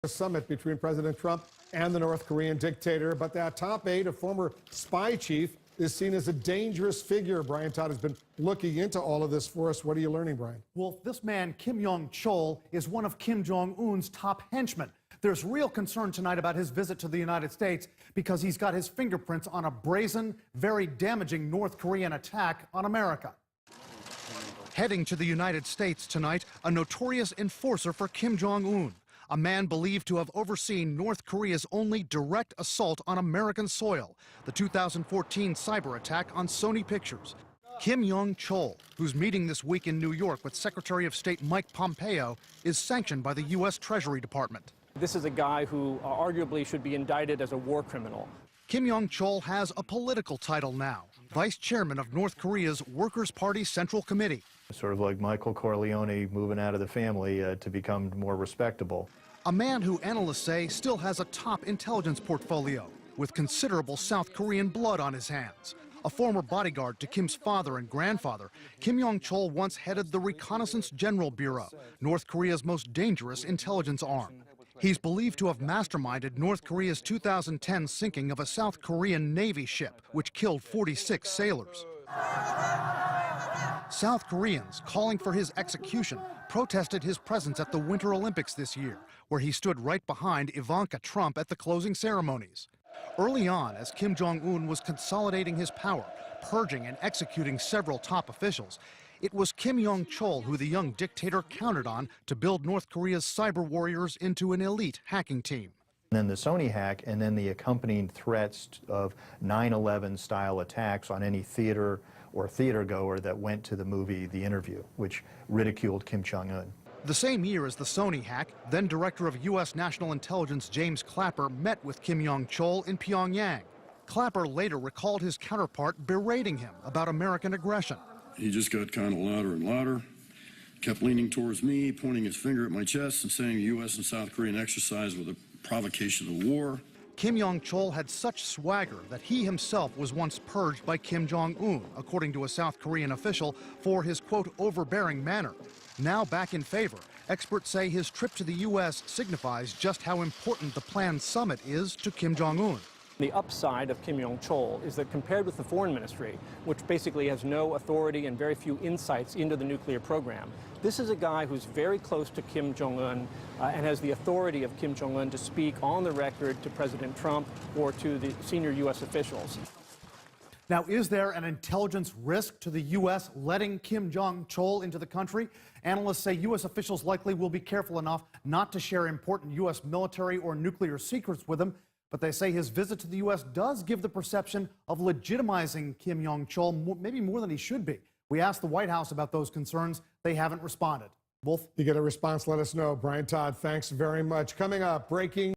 A summit between President Trump and the North Korean dictator, but that top aide, a former spy chief, is seen as a dangerous figure. Brian Todd has been looking into all of this for us. What are you learning, Brian? Well, this man, Kim Yong-chol, is one of Kim Jong-un's top henchmen. There's real concern tonight about his visit to the United States because he's got his fingerprints on a brazen, very damaging North Korean attack on America. Heading to the United States tonight, a notorious enforcer for Kim Jong-un, a man believed to have overseen North Korea's only direct assault on American soil, the 2014 cyber attack on Sony Pictures. Kim Yong-chol, who's meeting this week in New York with Secretary of State Mike Pompeo, is sanctioned by the U.S. Treasury Department. This is a guy who arguably should be indicted as a war criminal. Kim Yong-chol has a political title now, vice chairman of North Korea's Workers' Party Central Committee. Sort of like Michael Corleone moving out of the family to become more respectable. A man who analysts say still has a top intelligence portfolio with considerable South Korean blood on his hands. A former bodyguard to Kim's father and grandfather, Kim Yong-chol once headed the Reconnaissance General Bureau, North Korea's most dangerous intelligence arm. He's believed to have masterminded North Korea's 2010 sinking of a South Korean Navy ship, which killed 46 sailors. South Koreans, calling for his execution, protested his presence at the Winter Olympics this year, where he stood right behind Ivanka Trump at the closing ceremonies. Early on, as Kim Jong-un was consolidating his power, purging and executing several top officials, it was Kim Yong-chol who the young dictator counted on to build North Korea's cyber warriors into an elite hacking team. And then the Sony hack and then the accompanying threats of 9/11 style attacks on any theater or theatergoer that went to the movie The Interview, which ridiculed Kim Jong-un. The same year as the Sony hack, then Director of U.S. National Intelligence James Clapper met with Kim Yong-chol in Pyongyang. Clapper later recalled his counterpart berating him about American aggression. He just got kind of louder and louder, kept leaning towards me, pointing his finger at my chest and saying the U.S. and South Korean exercise were the provocation of war. Kim Yong-chol had such swagger that he himself was once purged by Kim Jong-un, according to a South Korean official, for his, quote, overbearing manner. Now back in favor, experts say his trip to the U.S. signifies just how important the planned summit is to Kim Jong-un. The upside of Kim Yong-chol is that compared with the foreign ministry, which basically has no authority and very few insights into the nuclear program, this is a guy who's very close to Kim Jong-un and has the authority of Kim Jong-un to speak on the record to President Trump or to the senior U.S. officials. Now, is there an intelligence risk to the U.S. letting Kim Jong-chol into the country? Analysts say U.S. officials likely will be careful enough not to share important U.S. military or nuclear secrets with him. But they say his visit to the U.S. does give the perception of legitimizing Kim Yong-chol, maybe more than he should be. We asked the White House about those concerns. They haven't responded. Wolf? You get a response, let us know. Brian Todd, thanks very much. Coming up, breaking